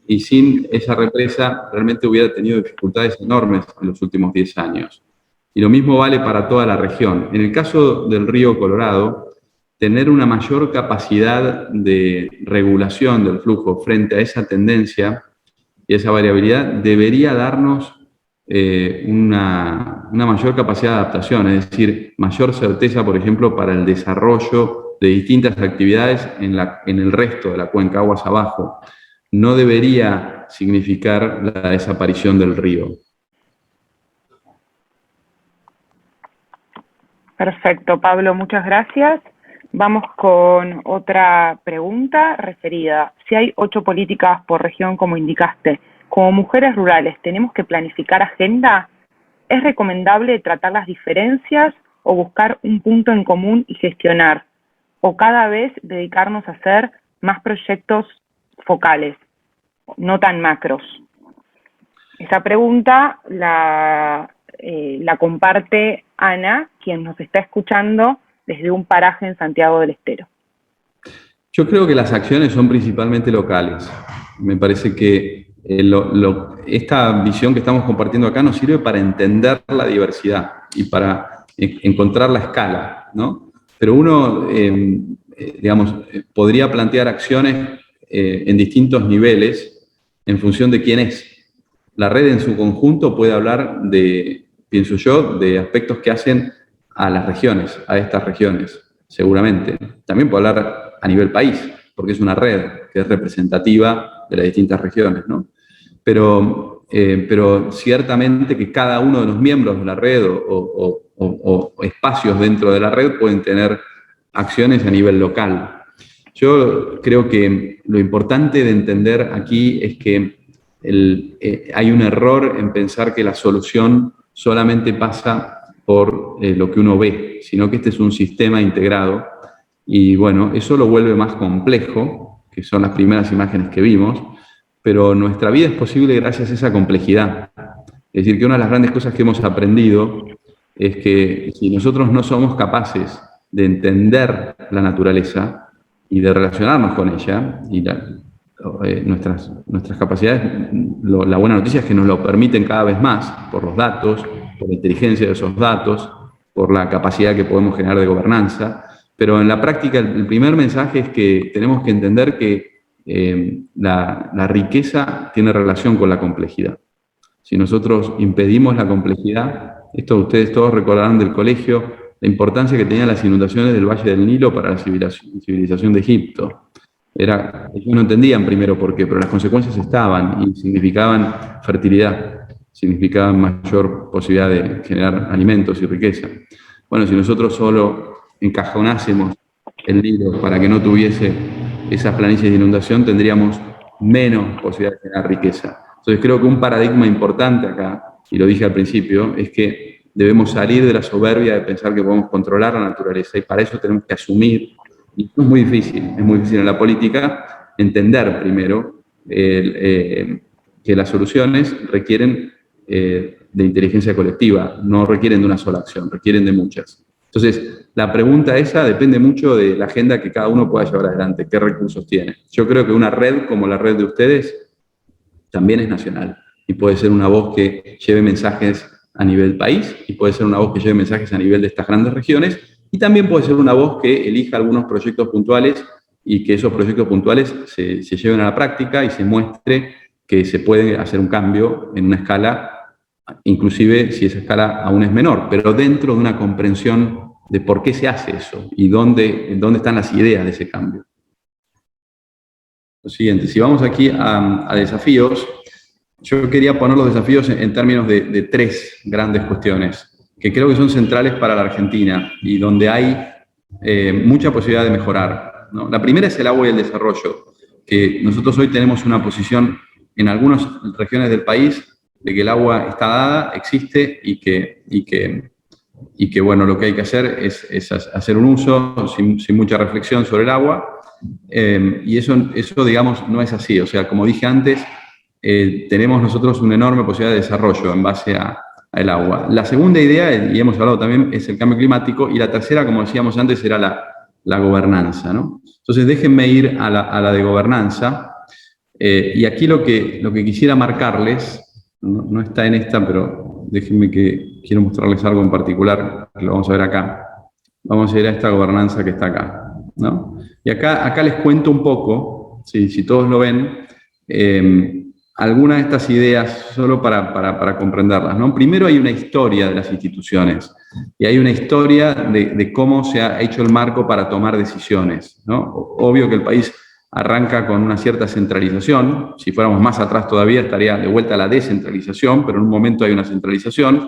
y sin esa represa realmente hubiera tenido dificultades enormes en los últimos 10 años. Y lo mismo vale para toda la región. En el caso del río Colorado, tener una mayor capacidad de regulación del flujo frente a esa tendencia y esa variabilidad debería darnos una mayor capacidad de adaptación, es decir, mayor certeza, por ejemplo, para el desarrollo de distintas actividades en el resto de la cuenca, aguas abajo. No debería significar la desaparición del río. Perfecto, Pablo, muchas gracias. Vamos con otra pregunta referida. Si hay 8 políticas por región, como indicaste, como mujeres rurales, ¿tenemos que planificar agenda? ¿Es recomendable tratar las diferencias o buscar un punto en común y gestionar? ¿O cada vez dedicarnos a hacer más proyectos focales, no tan macros? Esa pregunta la comparte Ana, quien nos está escuchando desde un paraje en Santiago del Estero. Yo creo que las acciones son principalmente locales. Me parece que esta visión que estamos compartiendo acá nos sirve para entender la diversidad y para encontrar la escala, ¿no? Pero uno, en podría plantear acciones en distintos niveles en función de quién es. La red en su conjunto puede hablar de, pienso yo, de aspectos que hacen a las regiones, a estas regiones, seguramente. También puede hablar a nivel país, porque es una red que es representativa de las distintas regiones, ¿no? Pero ciertamente que cada uno de los miembros de la red o espacios dentro de la red pueden tener acciones a nivel local. Yo creo que lo importante de entender aquí es que hay un error en pensar que la solución solamente pasa por lo que uno ve, sino que este es un sistema integrado y bueno, eso lo vuelve más complejo, que son las primeras imágenes que vimos, pero nuestra vida es posible gracias a esa complejidad. Es decir, que una de las grandes cosas que hemos aprendido es que si nosotros no somos capaces de entender la naturaleza y de relacionarnos con ella, y nuestras capacidades, la buena noticia es que nos lo permiten cada vez más por los datos, por la inteligencia de esos datos, por la capacidad que podemos generar de gobernanza, pero en la práctica el primer mensaje es que tenemos que entender que la riqueza tiene relación con la complejidad. Si nosotros impedimos la complejidad, esto ustedes todos recordarán del colegio, la importancia que tenían las inundaciones del Valle del Nilo para la civilización de Egipto. Ellos no entendían primero por qué, pero las consecuencias estaban y significaban fertilidad, significaban mayor posibilidad de generar alimentos y riqueza. Bueno, si nosotros solo encajonásemos el Nilo para que no tuviese esas planicies de inundación, tendríamos menos posibilidad de generar riqueza. Entonces creo que un paradigma importante acá, y lo dije al principio, es que debemos salir de la soberbia de pensar que podemos controlar la naturaleza y para eso tenemos que asumir, y esto es muy difícil en la política, entender primero que las soluciones requieren de inteligencia colectiva, no requieren de una sola acción, requieren de muchas. Entonces, la pregunta esa depende mucho de la agenda que cada uno pueda llevar adelante, qué recursos tiene. Yo creo que una red como la red de ustedes también es nacional y puede ser una voz que lleve mensajes a nivel país y puede ser una voz que lleve mensajes a nivel de estas grandes regiones y también puede ser una voz que elija algunos proyectos puntuales y que esos proyectos puntuales se lleven a la práctica y se muestre que se puede hacer un cambio en una escala, inclusive si esa escala aún es menor, pero dentro de una comprensión de por qué se hace eso y dónde están las ideas de ese cambio. Lo siguiente, si vamos aquí a desafíos, yo quería poner los desafíos en términos de tres grandes cuestiones que creo que son centrales para la Argentina y donde hay mucha posibilidad de mejorar, ¿no? La primera es el agua y el desarrollo, que nosotros hoy tenemos una posición en algunas regiones del país de que el agua está dada, existe y que bueno, lo que hay que hacer es hacer un uso sin mucha reflexión sobre el agua. Y eso, digamos, no es así. O sea, como dije antes, tenemos nosotros una enorme posibilidad de desarrollo en base al agua. La segunda idea, y hemos hablado también, es el cambio climático. Y la tercera, como decíamos antes, era la gobernanza, ¿no? Entonces, déjenme ir a la de gobernanza. Y aquí lo que quisiera marcarles, no está en esta, pero déjenme que quiero mostrarles algo en particular, que lo vamos a ver acá. Vamos a ir a esta gobernanza que está acá, ¿no? Y acá les cuento un poco, si todos lo ven, algunas de estas ideas solo para comprenderlas, ¿no? Primero hay una historia de las instituciones y hay una historia de cómo se ha hecho el marco para tomar decisiones, ¿no? Obvio que el país arranca con una cierta centralización. Si fuéramos más atrás todavía estaría de vuelta a la descentralización, pero en un momento hay una centralización.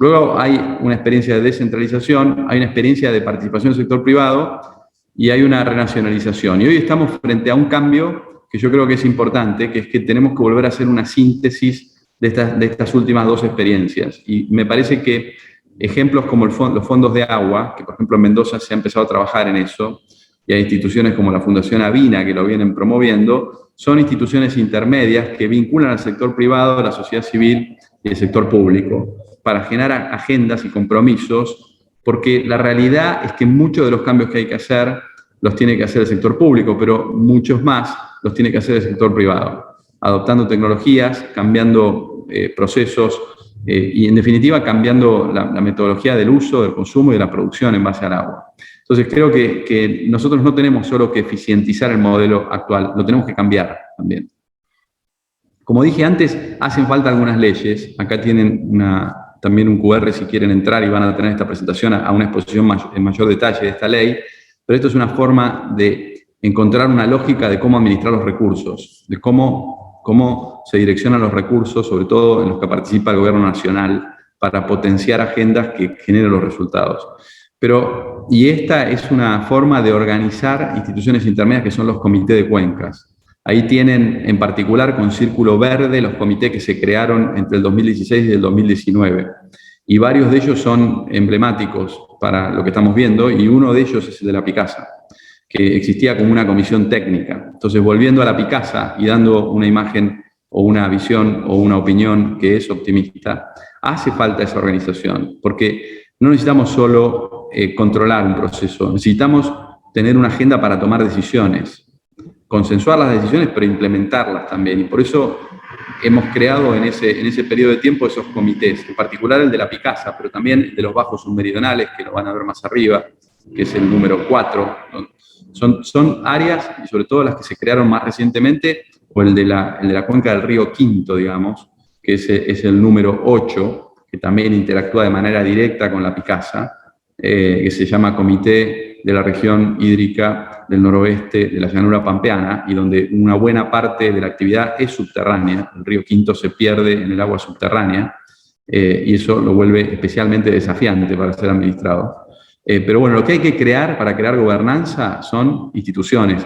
Luego hay una experiencia de descentralización, hay una experiencia de participación del sector privado y hay una renacionalización. Y hoy estamos frente a un cambio que yo creo que es importante, que es que tenemos que volver a hacer una síntesis de estas últimas dos experiencias. Y me parece que ejemplos como los fondos de agua, que por ejemplo en Mendoza se ha empezado a trabajar en eso, y hay instituciones como la Fundación Avina que lo vienen promoviendo, son instituciones intermedias que vinculan al sector privado, a la sociedad civil y el sector público, para generar agendas y compromisos, porque la realidad es que muchos de los cambios que hay que hacer los tiene que hacer el sector público, pero muchos más los tiene que hacer el sector privado, adoptando tecnologías, cambiando procesos y en definitiva cambiando la metodología del uso, del consumo y de la producción en base al agua. Entonces creo que nosotros no tenemos solo que eficientizar el modelo actual, lo tenemos que cambiar también. Como dije antes, hacen falta algunas leyes. Acá tienen también un QR si quieren entrar y van a tener esta presentación a una exposición en mayor detalle de esta ley. Pero esto es una forma de encontrar una lógica de cómo administrar los recursos, de cómo se direccionan los recursos, sobre todo en los que participa el gobierno nacional, para potenciar agendas que generen los resultados. Y esta es una forma de organizar instituciones intermedias que son los comités de cuencas. Ahí tienen, en particular, con círculo verde, los comités que se crearon entre el 2016 y el 2019. Y varios de ellos son emblemáticos para lo que estamos viendo, y uno de ellos es el de la Picasa, que existía como una comisión técnica. Entonces, volviendo a la Picasa y dando una imagen o una visión o una opinión que es optimista, hace falta esa organización, porque no necesitamos solo controlar un proceso, necesitamos tener una agenda para tomar decisiones, consensuar las decisiones, pero implementarlas también. Y por eso hemos creado en ese periodo de tiempo esos comités, en particular el de la Picasa, pero también el de los bajos submeridionales, que lo van a ver más arriba, que es el número 4. Son áreas, y sobre todo las que se crearon más recientemente, o el de la cuenca del río Quinto, digamos, que es el número 8, que también interactúa de manera directa con la Picasa, que se llama Comité de la Región Hídrica del Noroeste de la Llanura Pampeana, y donde una buena parte de la actividad es subterránea. El río Quinto se pierde en el agua subterránea, y eso lo vuelve especialmente desafiante para ser administrado. Pero bueno, lo que hay que crear para crear gobernanza son instituciones.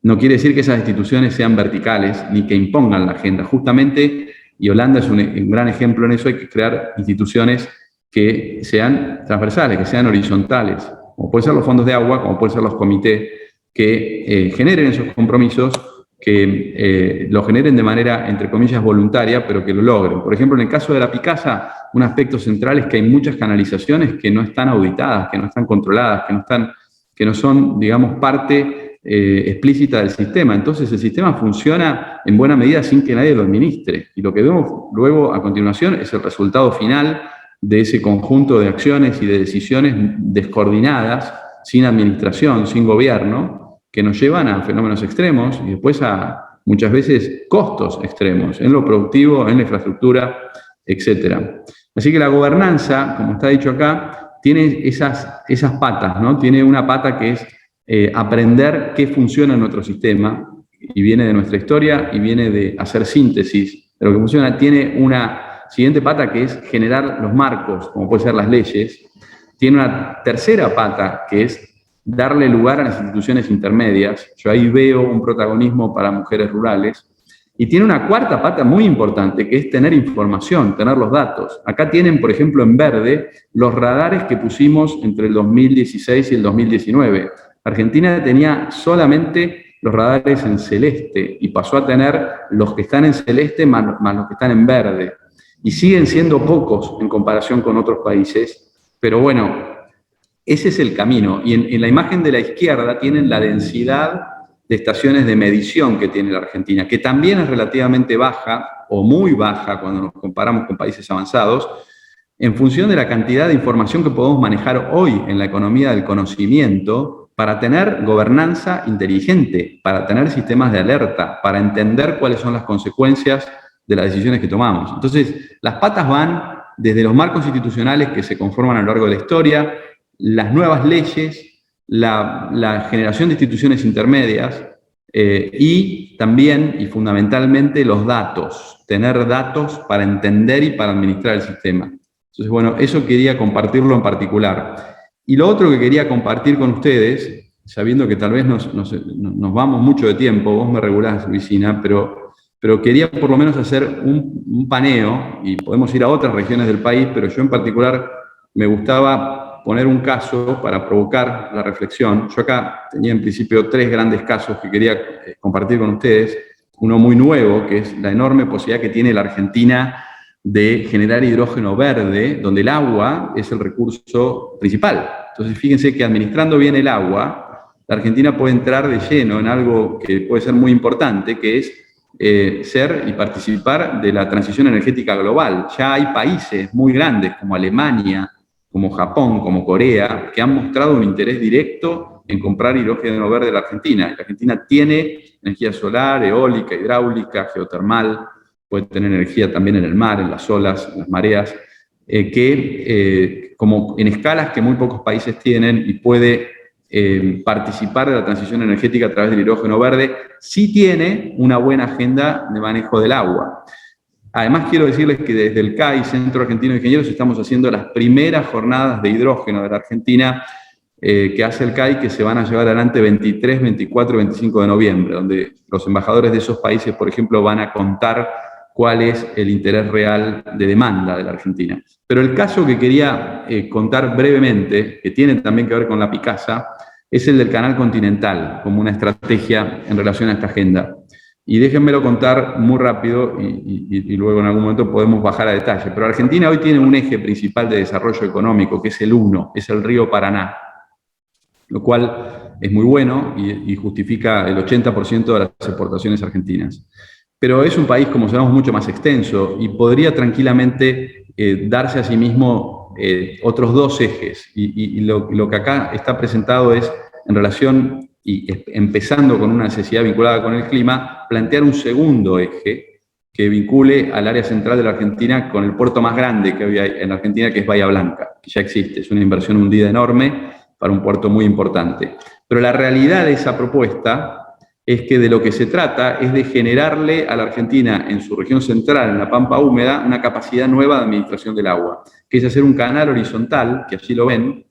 No quiere decir que esas instituciones sean verticales ni que impongan la agenda. Justamente, y Holanda es un gran ejemplo en eso, hay que crear instituciones que sean transversales, que sean horizontales, como pueden ser los fondos de agua, como pueden ser los comités, que generen esos compromisos, que lo generen de manera, entre comillas, voluntaria, pero que lo logren. Por ejemplo, en el caso de la Picasa, un aspecto central es que hay muchas canalizaciones que no están auditadas, que no están controladas, que no son, digamos, parte explícita del sistema. Entonces, el sistema funciona en buena medida sin que nadie lo administre. Y lo que vemos luego, a continuación, es el resultado final de ese conjunto de acciones y de decisiones descoordinadas, sin administración, sin gobierno, que nos llevan a fenómenos extremos y después a, muchas veces, costos extremos, en lo productivo, en la infraestructura, etc. Así que la gobernanza, como está dicho acá, tiene esas patas, ¿no? Tiene una pata que es aprender qué funciona en nuestro sistema, y viene de nuestra historia y viene de hacer síntesis de lo que funciona. Tiene una siguiente pata que es generar los marcos, como pueden ser las leyes. Tiene una tercera pata que es darle lugar a las instituciones intermedias. Yo ahí veo un protagonismo para mujeres rurales. Y tiene una cuarta pata muy importante, que es tener información, tener los datos. Acá tienen, por ejemplo, en verde, los radares que pusimos entre el 2016 y el 2019. Argentina tenía solamente los radares en celeste y pasó a tener los que están en celeste más los que están en verde. Y siguen siendo pocos en comparación con otros países, pero bueno, ese es el camino. Y en la imagen de la izquierda tienen la densidad de estaciones de medición que tiene la Argentina, que también es relativamente baja, o muy baja cuando nos comparamos con países avanzados, en función de la cantidad de información que podemos manejar hoy en la economía del conocimiento para tener gobernanza inteligente, para tener sistemas de alerta, para entender cuáles son las consecuencias de las decisiones que tomamos. Entonces, las patas van desde los marcos institucionales que se conforman a lo largo de la historia, las nuevas leyes, la generación de instituciones intermedias, y también y fundamentalmente los datos, tener datos para entender y para administrar el sistema. Entonces, bueno, eso quería compartirlo en particular. Y lo otro que quería compartir con ustedes, sabiendo que tal vez nos vamos mucho de tiempo, vos me regulás, Luisina, pero quería por lo menos hacer un paneo, y podemos ir a otras regiones del país, pero yo en particular me gustaba poner un caso para provocar la reflexión. Yo acá tenía en principio 3 grandes casos que quería compartir con ustedes. Uno muy nuevo, que es la enorme posibilidad que tiene la Argentina de generar hidrógeno verde, donde el agua es el recurso principal. Entonces, fíjense que administrando bien el agua, la Argentina puede entrar de lleno en algo que puede ser muy importante, que es ser y participar de la transición energética global. Ya hay países muy grandes como Alemania, como Japón, como Corea, que han mostrado un interés directo en comprar hidrógeno verde de la Argentina. La Argentina tiene energía solar, eólica, hidráulica, geotermal, puede tener energía también en el mar, en las olas, en las mareas, como en escalas que muy pocos países tienen y puede participar de la transición energética a través del hidrógeno verde, sí tiene una buena agenda de manejo del agua. Además, quiero decirles que desde el CAI, Centro Argentino de Ingenieros, estamos haciendo las primeras jornadas de hidrógeno de la Argentina que hace el CAI, que se van a llevar adelante 23, 24 y 25 de noviembre, donde los embajadores de esos países, por ejemplo, van a contar cuál es el interés real de demanda de la Argentina. Pero el caso que quería contar brevemente, que tiene también que ver con la Picasa, es el del Canal Continental, como una estrategia en relación a esta agenda. Y déjenmelo contar muy rápido y luego en algún momento podemos bajar a detalle. Pero Argentina hoy tiene un eje principal de desarrollo económico, que es el 1, es el río Paraná, lo cual es muy bueno y justifica el 80% de las exportaciones argentinas. Pero es un país, como sabemos, mucho más extenso y podría tranquilamente darse a sí mismo otros 2 ejes. Y lo que acá está presentado es, en relación y empezando con una necesidad vinculada con el clima, plantear un segundo eje que vincule al área central de la Argentina con el puerto más grande que hoy hay en la Argentina, que es Bahía Blanca, que ya existe. Es una inversión hundida enorme para un puerto muy importante. Pero la realidad de esa propuesta es que de lo que se trata es de generarle a la Argentina, en su región central, en la Pampa húmeda, una capacidad nueva de administración del agua, que es hacer un canal horizontal, que allí lo ven,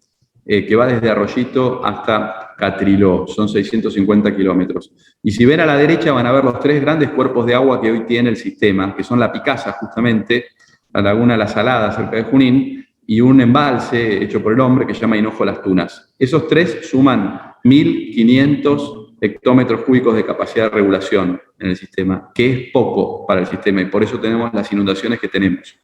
que va desde Arroyito hasta Catriló, son 650 kilómetros. Y si ven a la derecha van a ver los 3 grandes cuerpos de agua que hoy tiene el sistema, que son la Picasa, justamente, la laguna La Salada, cerca de Junín, y un embalse hecho por el hombre que se llama Hinojo Las Tunas. Esos 3 suman 1.500 hectómetros cúbicos de capacidad de regulación en el sistema, que es poco para el sistema, y por eso tenemos las inundaciones que tenemos.